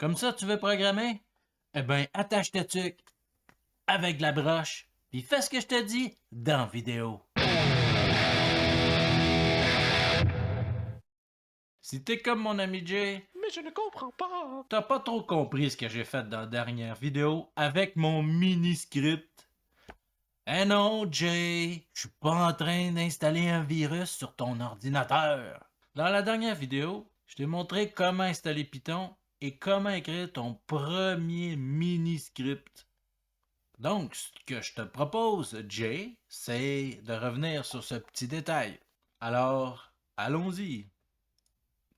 Comme ça, tu veux programmer? Eh ben, attache ta tuque avec la broche, puis fais ce que je te dis dans vidéo. Si t'es comme mon ami Jay, Mais je ne comprends pas. t'as pas trop compris ce que j'ai fait dans la dernière vidéo avec mon mini-script. Eh non, Jay, je suis pas en train d'installer un virus sur ton ordinateur. Dans la dernière vidéo, je t'ai montré comment installer Python et comment écrire ton premier mini-script. Donc, ce que je te propose, Jay, c'est de revenir sur ce petit détail. Alors, allons-y.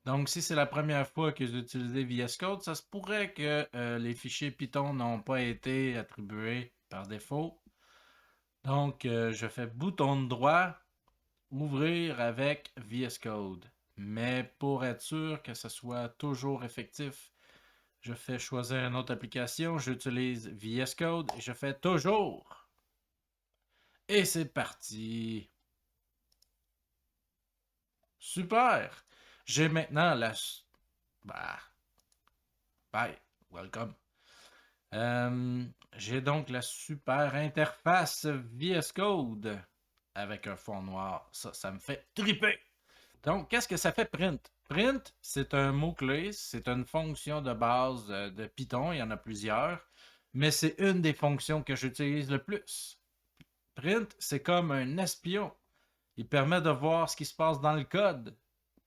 Donc, si c'est la première fois que j'ai utilisé VS Code, ça se pourrait que les fichiers Python n'ont pas été attribués par défaut. Donc, je fais bouton droit, ouvrir avec VS Code. Mais pour être sûr que ce soit toujours effectif, je fais choisir une autre application, j'utilise VS Code et je fais toujours. Et c'est parti. Super. J'ai maintenant la... Bah, bye. Welcome. J'ai donc la super interface VS Code avec un fond noir. Ça me fait triper. Donc, qu'est-ce que ça fait print? Print, c'est un mot-clé, c'est une fonction de base de Python, il y en a plusieurs, mais c'est une des fonctions que j'utilise le plus. Print, c'est comme un espion. Il permet de voir ce qui se passe dans le code.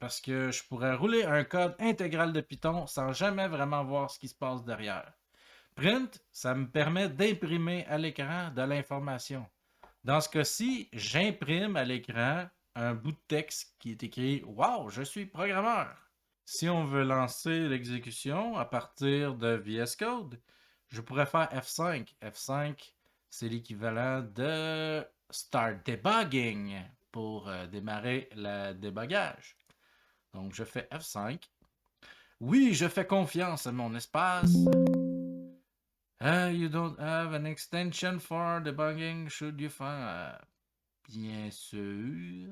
Parce que je pourrais rouler un code intégral de Python sans jamais vraiment voir ce qui se passe derrière. Print, ça me permet d'imprimer à l'écran de l'information. Dans ce cas-ci, j'imprime à l'écran un bout de texte qui est écrit Wow, je suis programmeur. Si on veut lancer l'exécution à partir de VS Code, je pourrais faire F5. F5, c'est l'équivalent de Start Debugging pour démarrer le débogage. Donc, je fais F5. Oui, je fais confiance à mon espace. You don't have an extension for debugging, should you find... bien sûr.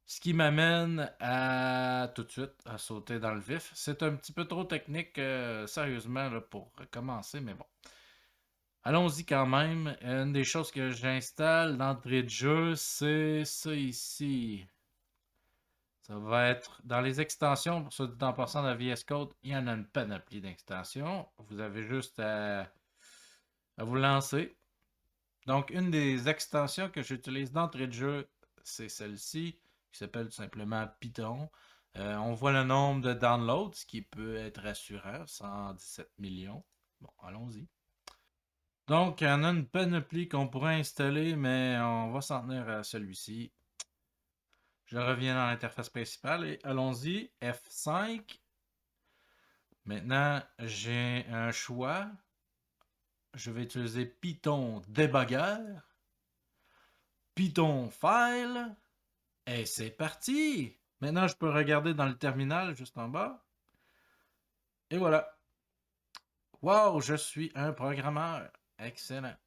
Ce qui m'amène à tout de suite à sauter dans le vif. C'est un petit peu trop technique, sérieusement, là, pour commencer, mais bon. Allons-y quand même. Une des choses que j'installe d'entrée de jeu, c'est ça ici. Ça va être dans les extensions, pour ceux en passant de VS Code, il y en a une panoplie d'extensions. Vous avez juste à vous lancer. Donc, une des extensions que j'utilise d'entrée de jeu, c'est celle-ci, qui s'appelle tout simplement Python. On voit le nombre de downloads, ce qui peut être rassurant, 117 millions. Bon, allons-y. Donc, il y en a une panoplie qu'on pourrait installer, mais on va s'en tenir à celui-ci. Je reviens dans l'interface principale et allons-y, F5. Maintenant, j'ai un choix. Je vais utiliser Python Debugger, Python File, et c'est parti! Maintenant, je peux regarder dans le terminal juste en bas. Et voilà. Wow, je suis un programmeur. Excellent.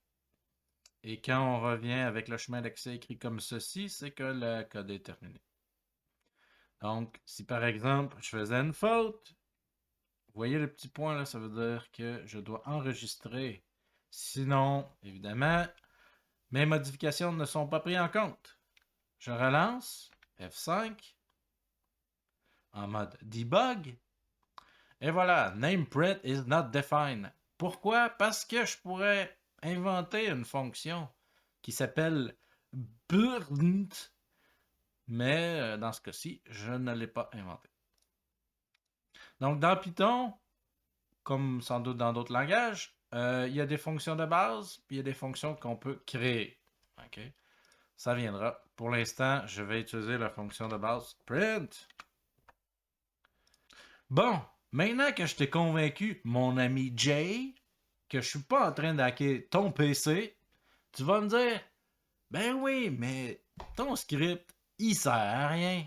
Et quand on revient avec le chemin d'accès écrit comme ceci, c'est que le code est terminé. Donc, si par exemple, je faisais une faute, vous voyez le petit point là, ça veut dire que je dois enregistrer. Sinon, évidemment, mes modifications ne sont pas prises en compte. Je relance, F5, en mode debug. Et voilà, name print is not defined. Pourquoi? Parce que je pourrais inventer une fonction qui s'appelle burnt, mais dans ce cas-ci, je ne l'ai pas inventée. Donc dans Python, comme sans doute dans d'autres langages, il y a des fonctions de base, puis il y a des fonctions qu'on peut créer. OK? Ça viendra. Pour l'instant, je vais utiliser la fonction de base print. Bon, maintenant que je t'ai convaincu, mon ami Jay, que je suis pas en train d'hacker ton PC, tu vas me dire, ben oui, mais ton script, il sert à rien.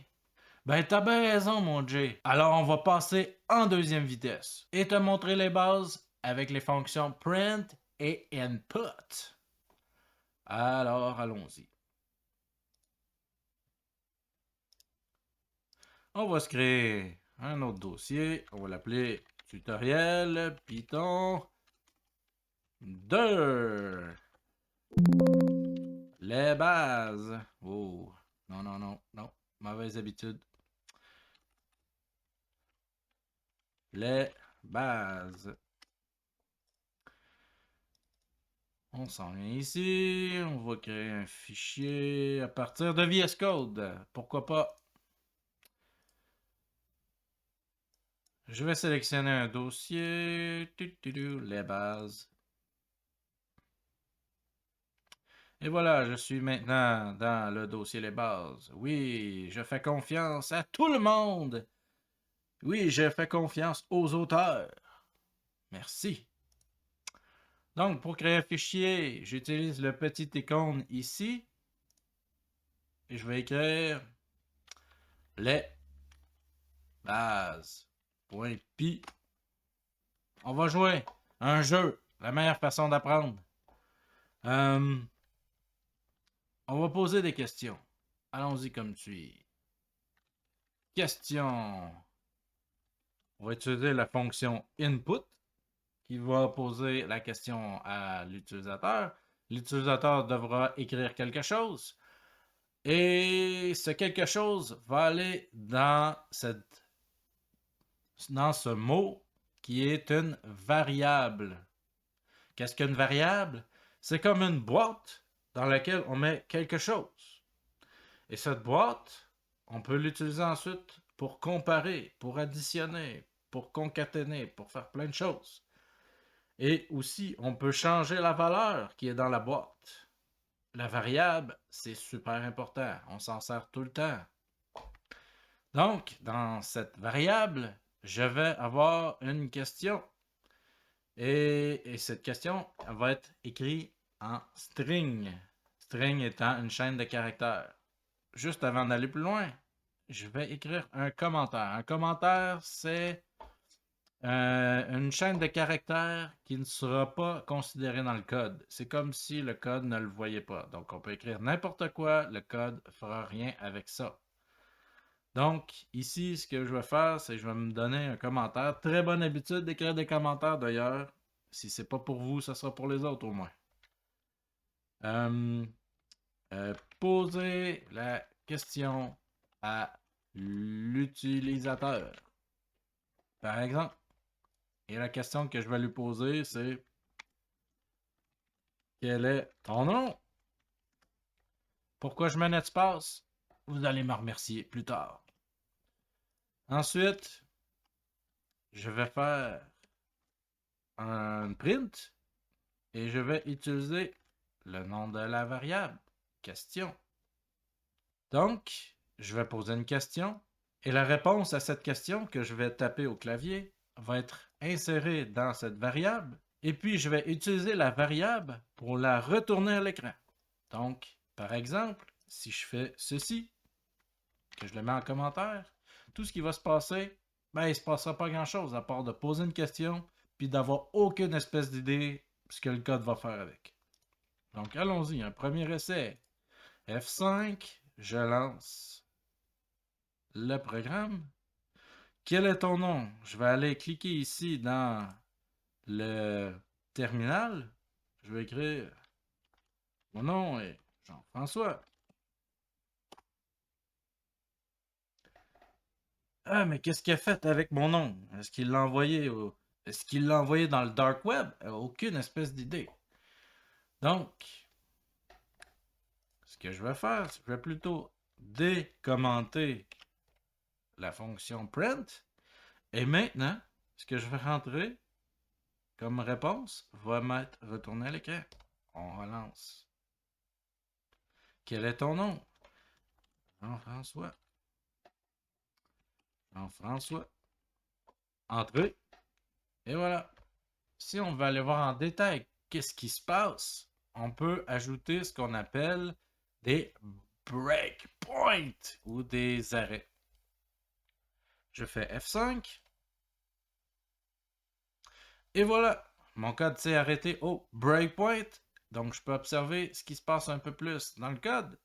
Ben t'as bien raison, mon Jay. Alors on va passer en deuxième vitesse et te montrer les bases avec les fonctions print et input. Alors allons-y. On va se créer un autre dossier. On va l'appeler tutoriel Python 2. Les bases. Oh, non, non, non, non. Mauvaise habitude. Les bases. On s'en vient ici. On va créer un fichier à partir de VS Code. Pourquoi pas? Je vais sélectionner un dossier. Les bases. Et voilà, je suis maintenant dans le dossier les bases. Oui, je fais confiance à tout le monde. Oui, je fais confiance aux auteurs. Merci. Donc, pour créer un fichier, j'utilise le petit icône ici. Et je vais écrire les bases.py. On va jouer un jeu. La meilleure façon d'apprendre. On va poser des questions. Allons-y comme suit. Question. On va utiliser la fonction input qui va poser la question à l'utilisateur. L'utilisateur devra écrire quelque chose. Et ce quelque chose va aller dans ce mot qui est une variable. Qu'est-ce qu'une variable? C'est comme une boîte dans laquelle on met quelque chose. Et cette boîte, on peut l'utiliser ensuite pour comparer, pour additionner, pour concaténer, pour faire plein de choses. Et aussi, on peut changer la valeur qui est dans la boîte. La variable, c'est super important. On s'en sert tout le temps. Donc, dans cette variable, je vais avoir une question. Et cette question va être écrite en string. String étant une chaîne de caractères. Juste avant d'aller plus loin, je vais écrire un commentaire. Un commentaire, c'est une chaîne de caractères qui ne sera pas considérée dans le code. C'est comme si le code ne le voyait pas. Donc, on peut écrire n'importe quoi, le code ne fera rien avec ça. Donc, ici, ce que je vais faire, c'est que je vais me donner un commentaire. Très bonne habitude d'écrire des commentaires d'ailleurs. Si c'est pas pour vous, ça sera pour les autres au moins. Poser la question à l'utilisateur. Par exemple. Et la question que je vais lui poser, c'est quel est ton nom? Pourquoi je mets un espace? Vous allez me remercier plus tard. Ensuite, je vais faire un print et je vais utiliser le nom de la variable. Question. Donc, je vais poser une question et la réponse à cette question que je vais taper au clavier va être insérée dans cette variable et puis je vais utiliser la variable pour la retourner à l'écran. Donc, par exemple, si je fais ceci, que je le mets en commentaire, tout ce qui va se passer, ben, il ne se passera pas grand-chose à part de poser une question puis d'avoir aucune espèce d'idée ce que le code va faire avec. Donc, allons-y, un premier essai. F5, je lance le programme. Quel est ton nom? Je vais aller cliquer ici dans le terminal. Je vais écrire mon nom est Jean-François. Ah, mais qu'est-ce qu'il a fait avec mon nom? Est-ce qu'il l'a envoyé dans le dark web? Aucune espèce d'idée. Donc, ce que je vais faire, c'est que je vais plutôt décommenter la fonction print. Et maintenant, ce que je vais rentrer comme réponse va m'être retourné à l'écran. On relance. Quel est ton nom? Jean-François. Jean-François. Entrée. Et voilà. Si on veut aller voir en détail qu'est-ce qui se passe, on peut ajouter ce qu'on appelle des breakpoints ou des arrêts. Je fais F5. Et voilà, mon code s'est arrêté au breakpoint. Donc, je peux observer ce qui se passe un peu plus dans le code.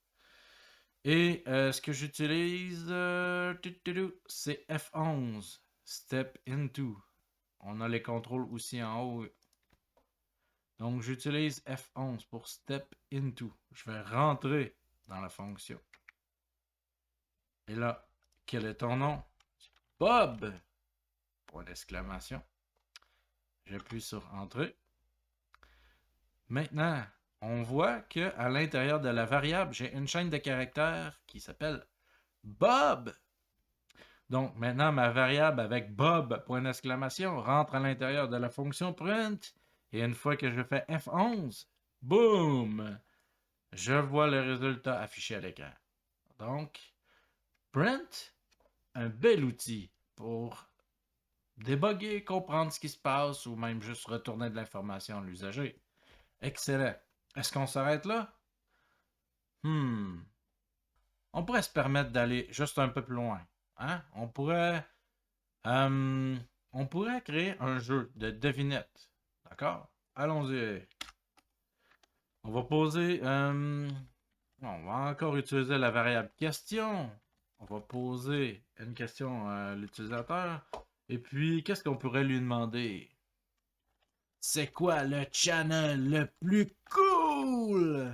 Et ce que j'utilise, c'est F11, Step Into. On a les contrôles aussi en haut. Donc j'utilise F11 pour Step Into. Je vais rentrer dans la fonction. Et là, quel est ton nom? Bob! Point d'exclamation. J'appuie sur Entrée. Maintenant, on voit qu'à l'intérieur de la variable, j'ai une chaîne de caractères qui s'appelle Bob. Donc maintenant, ma variable avec Bob, point d'exclamation, rentre à l'intérieur de la fonction print. Et une fois que je fais F11, boum! Je vois le résultat affiché à l'écran. Donc, print, un bel outil pour débugger, comprendre ce qui se passe ou même juste retourner de l'information à l'usager. Excellent. Est-ce qu'on s'arrête là? On pourrait se permettre d'aller juste un peu plus loin. Hein? Euh, on pourrait créer un jeu de devinette. D'accord? Allons-y. On va poser. On va encore utiliser la variable question. On va poser une question à l'utilisateur. Et puis, qu'est-ce qu'on pourrait lui demander? C'est quoi le channel le plus cool?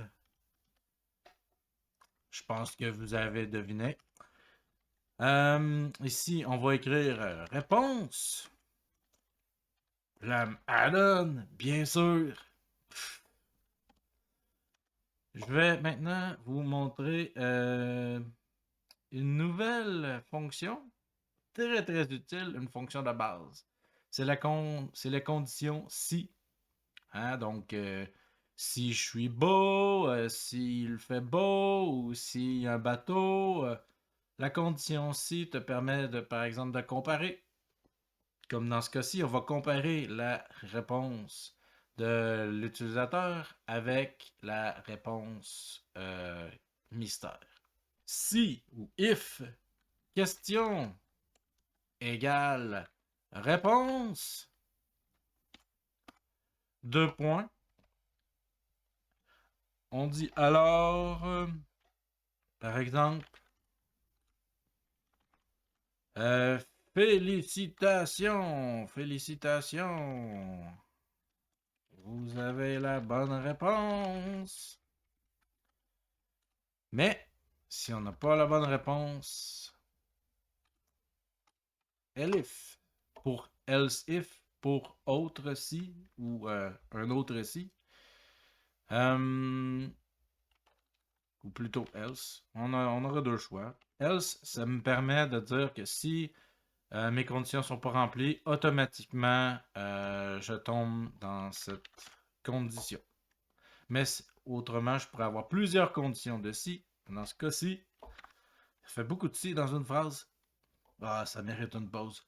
Je pense que vous avez deviné. Ici, on va écrire réponse. Plam add-on, bien sûr. Je vais maintenant vous montrer une nouvelle fonction très très utile, une fonction de base. C'est les conditions si. Hein? Donc, si je suis beau, s'il fait beau ou s'il y a un bateau, la condition si te permet de, par exemple, de comparer. Comme dans ce cas-ci, on va comparer la réponse de l'utilisateur avec la réponse mystère. Si ou if, question égale réponse, deux points. On dit alors, par exemple, euh, félicitations, félicitations. Vous avez la bonne réponse. Mais si on n'a pas la bonne réponse, elif pour else if pour autre si ou un autre si. Ou plutôt else. On aura deux choix. Else, ça me permet de dire que si mes conditions ne sont pas remplies, automatiquement, je tombe dans cette condition. Mais autrement, je pourrais avoir plusieurs conditions de si. Dans ce cas-ci, ça fait beaucoup de si dans une phrase. Ah, ça mérite une pause.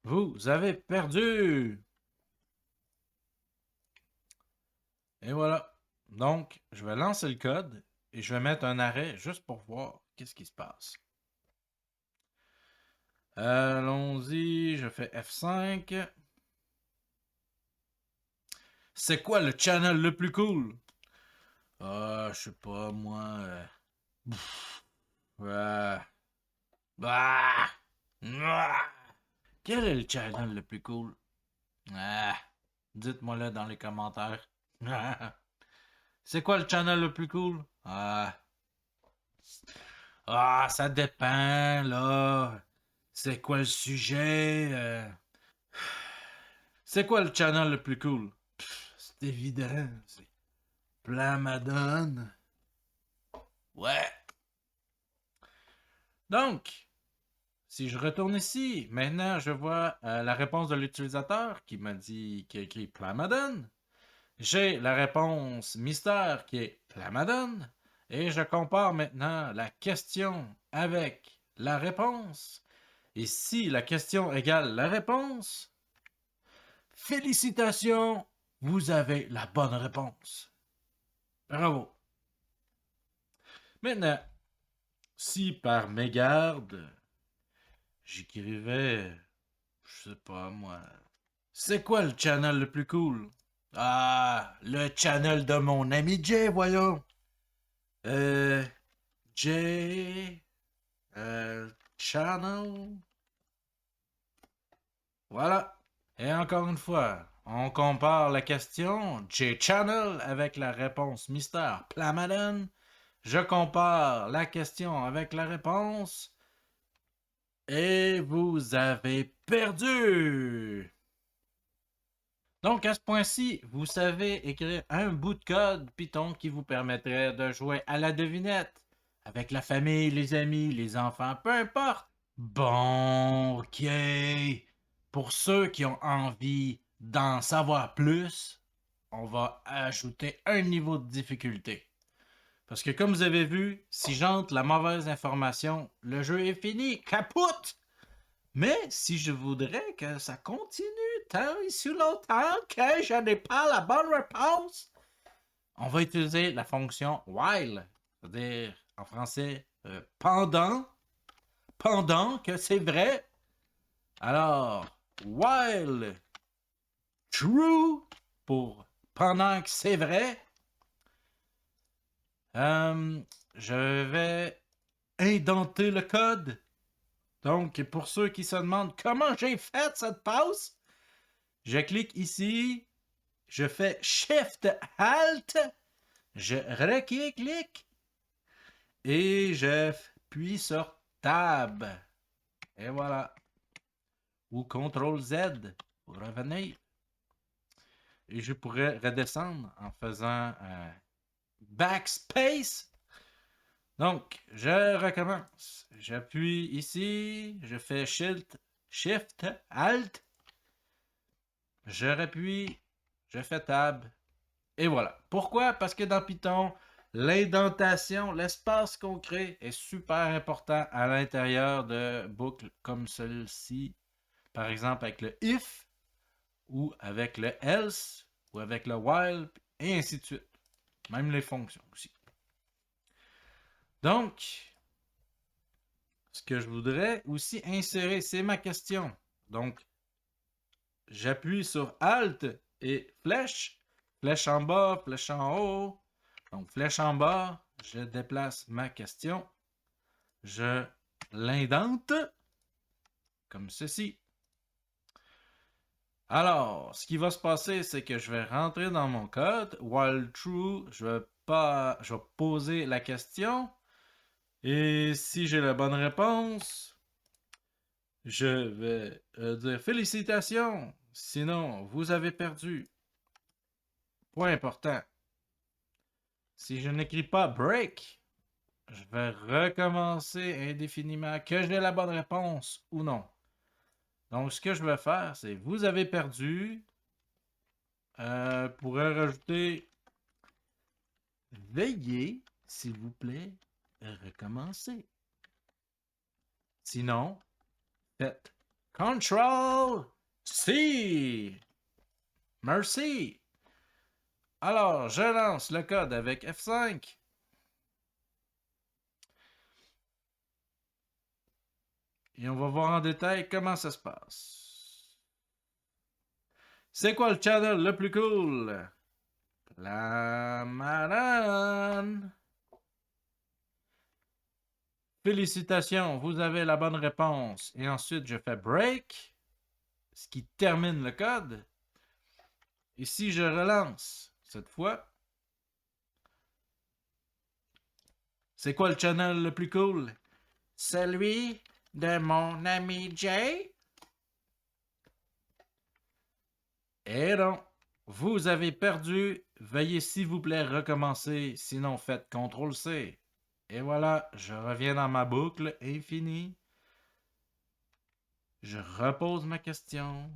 Vous avez perdu! Et voilà. Donc, je vais lancer le code et je vais mettre un arrêt juste pour voir qu'est-ce qui se passe. Allons-y, je fais F5. C'est quoi le channel le plus cool? Ah, je sais pas, moi. Bah. Ah. Quel est le channel le plus cool? Ah. Dites-moi là dans les commentaires. C'est quoi le channel le plus cool? Ça dépend, là. C'est quoi le sujet? C'est quoi le channel le plus cool? C'est évident, c'est Plamadon. Ouais. Donc, si je retourne ici, maintenant je vois la réponse de l'utilisateur qui m'a dit, qui a écrit Plamadon. J'ai la réponse mystère qui est Plamadon. Et je compare maintenant la question avec la réponse. Et si la question égale la réponse, félicitations, vous avez la bonne réponse. Bravo. Maintenant, si par mégarde, j'écrivais, je sais pas moi, c'est quoi le channel le plus cool? Ah, le channel de mon ami Jay, voyons. Euh, Jay, channel. Voilà. Et encore une fois, on compare la question Jay Channel avec la réponse mystère Plamaden. Je compare la question avec la réponse. Et vous avez perdu. Donc, à ce point-ci, vous savez écrire un bout de code Python qui vous permettrait de jouer à la devinette avec la famille, les amis, les enfants, peu importe. Bon, ok. Pour ceux qui ont envie d'en savoir plus, on va ajouter un niveau de difficulté. Parce que comme vous avez vu, si j'entre la mauvaise information, le jeu est fini, capote! Mais si je voudrais que ça continue tant et si longtemps que je n'ai pas la bonne réponse, on va utiliser la fonction while, c'est-à-dire en français pendant que c'est vrai. Alors, while true pour pendant que c'est vrai, je vais indenter le code. Donc, pour ceux qui se demandent comment j'ai fait cette passe, je clique ici, je fais Shift Alt, je clique et je puis sur Tab. Et voilà. Ou CTRL Z pour revenir. Et je pourrais redescendre en faisant Backspace. Donc, je recommence. J'appuie ici, je fais Shift Alt, je rappuie, je fais Tab. Et voilà. Pourquoi? Parce que dans Python, l'indentation, l'espace qu'on crée est super important à l'intérieur de boucles comme celle-ci. Par exemple, avec le if, ou avec le else, ou avec le while, et ainsi de suite. Même les fonctions aussi. Donc, ce que je voudrais aussi insérer, c'est ma question. Donc, j'appuie sur Alt et flèche. Flèche en bas, flèche en haut. Donc, flèche en bas, je déplace ma question. Je l'indente comme ceci. Alors, ce qui va se passer, c'est que je vais rentrer dans mon code. While true, je vais poser la question. Et si j'ai la bonne réponse, je vais dire félicitations. Sinon, vous avez perdu. Point important. Si je n'écris pas break, je vais recommencer indéfiniment que j'ai la bonne réponse ou non. Donc, ce que je vais faire, c'est vous avez perdu. Pourrais rajouter veuillez, s'il vous plaît, recommencer. Sinon, faites Control C. Merci. Alors, je lance le code avec F5. Et on va voir en détail comment ça se passe. C'est quoi le channel le plus cool? La marane. Félicitations, vous avez la bonne réponse. Et ensuite, je fais break, ce qui termine le code. Et si je relance cette fois, c'est quoi le channel le plus cool? Celui de mon ami Jay. Et non, vous avez perdu. Veuillez s'il vous plaît recommencer, sinon faites CTRL-C. Et voilà, je reviens dans ma boucle infinie. Je repose ma question.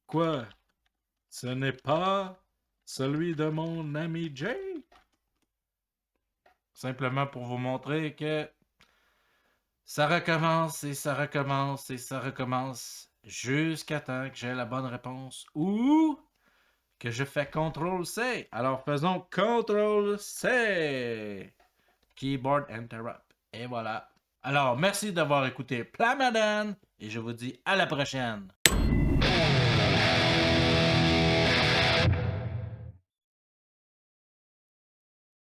Quoi? Ce n'est pas celui de mon ami Jay? Simplement pour vous montrer que ça recommence et ça recommence et ça recommence jusqu'à temps que j'ai la bonne réponse ou que je fais CTRL-C. Alors faisons CTRL-C. Keyboard Interrupt. Et voilà. Alors, merci d'avoir écouté Plamadan et je vous dis à la prochaine.